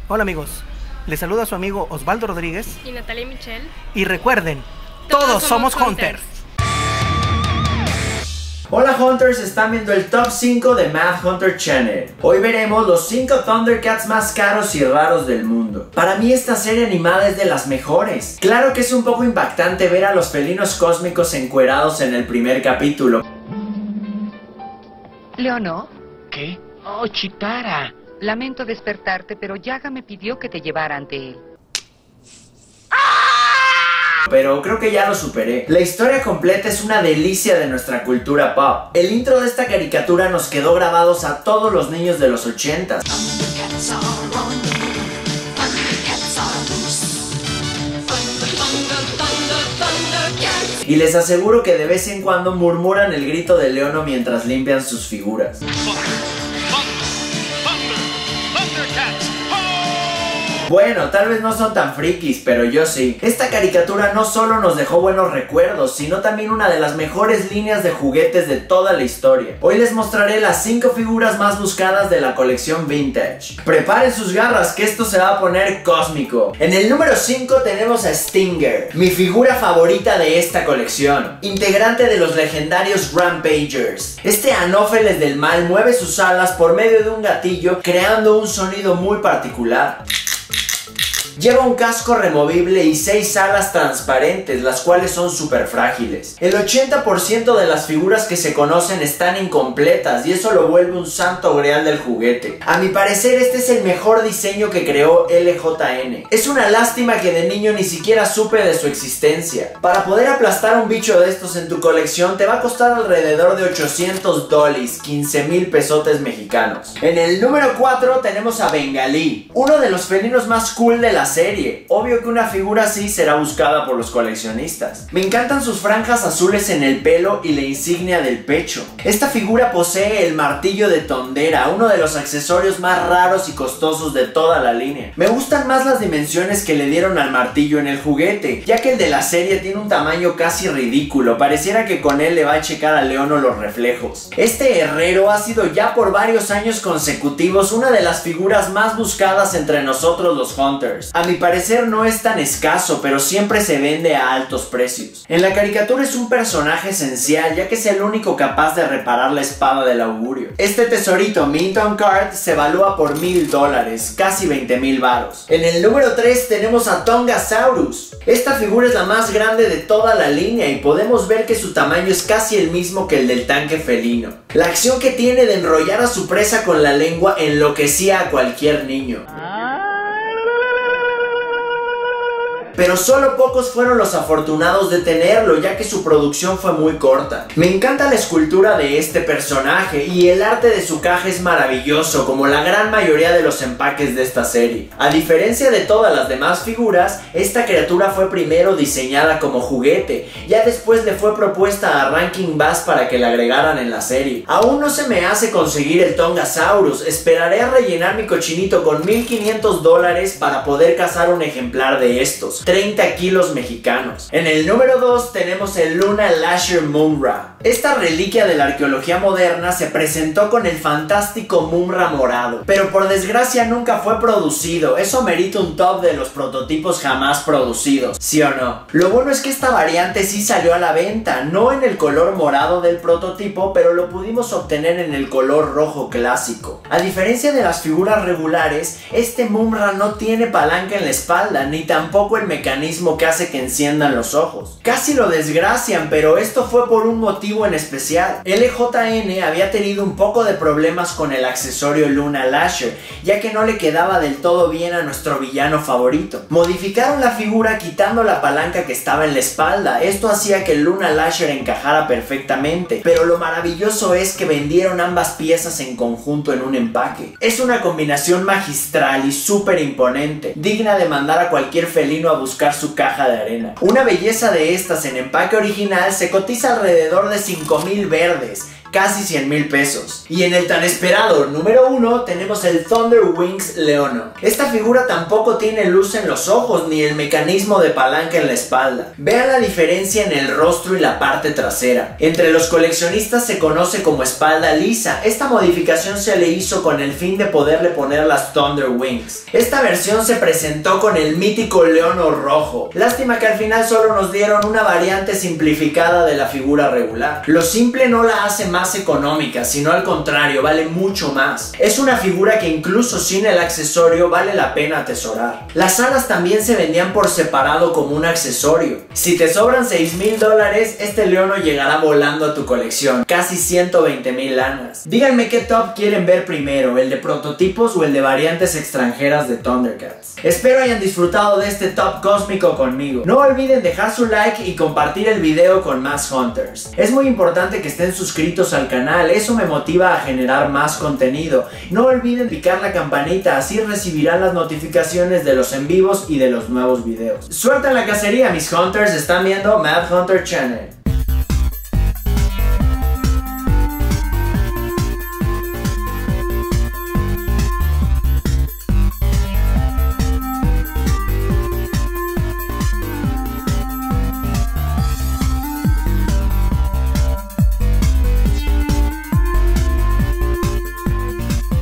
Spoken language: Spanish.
Hola amigos, les saluda su amigo Osvaldo Rodríguez y Natalia Michelle. Y recuerden, todos somos Hunters. Hola Hunters, están viendo el Top 5 de Mad Hunter Channel. Hoy veremos los 5 Thundercats más caros y raros del mundo. Para mí esta serie animada es de las mejores. Claro que es un poco impactante ver a los felinos cósmicos encuerados en el primer capítulo. ¿Leonor? ¿Qué? Oh, Chitara. Lamento despertarte, pero Yaga me pidió que te llevara ante él. Pero creo que ya lo superé. La historia completa es una delicia de nuestra cultura pop. El intro de esta caricatura nos quedó grabados a todos los niños de los 80s. Y les aseguro que de vez en cuando murmuran el grito de Leono mientras limpian sus figuras. Bueno, tal vez no son tan frikis, pero yo sí. Esta caricatura no solo nos dejó buenos recuerdos, sino también una de las mejores líneas de juguetes de toda la historia. Hoy les mostraré las 5 figuras más buscadas de la colección Vintage. Preparen sus garras que esto se va a poner cósmico. En el número 5 tenemos a Stinger, mi figura favorita de esta colección, integrante de los legendarios Rampagers. Este Anófeles del mal mueve sus alas por medio de un gatillo, creando un sonido muy particular. Lleva un casco removible y 6 alas transparentes, las cuales son súper frágiles. El 80% de las figuras que se conocen están incompletas y eso lo vuelve un santo grial del juguete. A mi parecer este es el mejor diseño que creó LJN. Es una lástima que de niño ni siquiera supe de su existencia. Para poder aplastar un bicho de estos en tu colección te va a costar alrededor de 800 dolis, 15,000 pesotes mexicanos. En el número 4 tenemos a Bengalí, uno de los felinos más cool de la serie. Obvio que una figura así será buscada por los coleccionistas. Me encantan sus franjas azules en el pelo y la insignia del pecho. Esta figura posee el martillo de Tondera, uno de los accesorios más raros y costosos de toda la línea. Me gustan más las dimensiones que le dieron al martillo en el juguete, ya que el de la serie tiene un tamaño casi ridículo. Pareciera que con él le va a checar a Leono los reflejos. Este herrero ha sido ya por varios años consecutivos una de las figuras más buscadas entre nosotros los Hunters. A mi parecer no es tan escaso, pero siempre se vende a altos precios. En la caricatura es un personaje esencial, ya que es el único capaz de reparar la espada del augurio. Este tesorito Minton Card se evalúa por $1,000, casi 20,000 varos. En el número 3 tenemos a Tongasaurus. Esta figura es la más grande de toda la línea y podemos ver que su tamaño es casi el mismo que el del tanque felino. La acción que tiene de enrollar a su presa con la lengua enloquecía a cualquier niño. Pero solo pocos fueron los afortunados de tenerlo, ya que su producción fue muy corta. Me encanta la escultura de este personaje y el arte de su caja es maravilloso, como la gran mayoría de los empaques de esta serie. A diferencia de todas las demás figuras, esta criatura fue primero diseñada como juguete, ya después le fue propuesta a Rankin Bass para que la agregaran en la serie. Aún no se me hace conseguir el Tongasaurus, esperaré a rellenar mi cochinito con $1,500 para poder cazar un ejemplar de estos. 30 kilos mexicanos. En el número 2 tenemos el Luna Lasher Mumm-Ra. Esta reliquia de la arqueología moderna se presentó con el fantástico Mumm-Ra morado, pero por desgracia nunca fue producido. Eso merita un top de los prototipos jamás producidos, ¿sí o no? Lo bueno es que esta variante sí salió a la venta, no en el color morado del prototipo, pero lo pudimos obtener en el color rojo clásico. A diferencia de las figuras regulares, este Mumm-Ra no tiene palanca en la espalda, ni tampoco el mecanismo que hace que enciendan los ojos. Casi lo desgracian, pero esto fue por un motivo en especial. LJN había tenido un poco de problemas con el accesorio Luna Lasher, ya que no le quedaba del todo bien a nuestro villano favorito. Modificaron la figura quitando la palanca que estaba en la espalda. Esto hacía que el Luna Lasher encajara perfectamente, pero lo maravilloso es que vendieron ambas piezas en conjunto en un empaque. Es una combinación magistral y súper imponente, digna de mandar a cualquier felino a buscar su caja de arena. Una belleza de estas en empaque original se cotiza alrededor de 5,000 verdes, casi 100,000 pesos. Y en el tan esperado número 1 tenemos el Thunder Wings Leono. Esta figura tampoco tiene luz en los ojos ni el mecanismo de palanca en la espalda. Vean la diferencia en el rostro y la parte trasera. Entre los coleccionistas se conoce como espalda lisa. Esta modificación se le hizo con el fin de poderle poner las Thunder Wings. Esta versión se presentó con el mítico Leono rojo. Lástima que al final solo nos dieron una variante simplificada de la figura regular. Lo simple no la hace más económica, sino al contrario, vale mucho más. Es una figura que incluso sin el accesorio vale la pena atesorar. Las alas también se vendían por separado como un accesorio. Si te sobran $6,000, este Leono llegará volando a tu colección, casi 120,000 lanas. Díganme qué top quieren ver primero, el de prototipos o el de variantes extranjeras de Thundercats. Espero hayan disfrutado de este top cósmico conmigo. No olviden dejar su like y compartir el video con más Hunters. Es muy importante que estén suscritos al canal, eso me motiva a generar más contenido. No olviden picar la campanita, así recibirán las notificaciones de los en vivos y de los nuevos videos. Suerte en la cacería, mis Hunters, están viendo Mad Hunter Channel.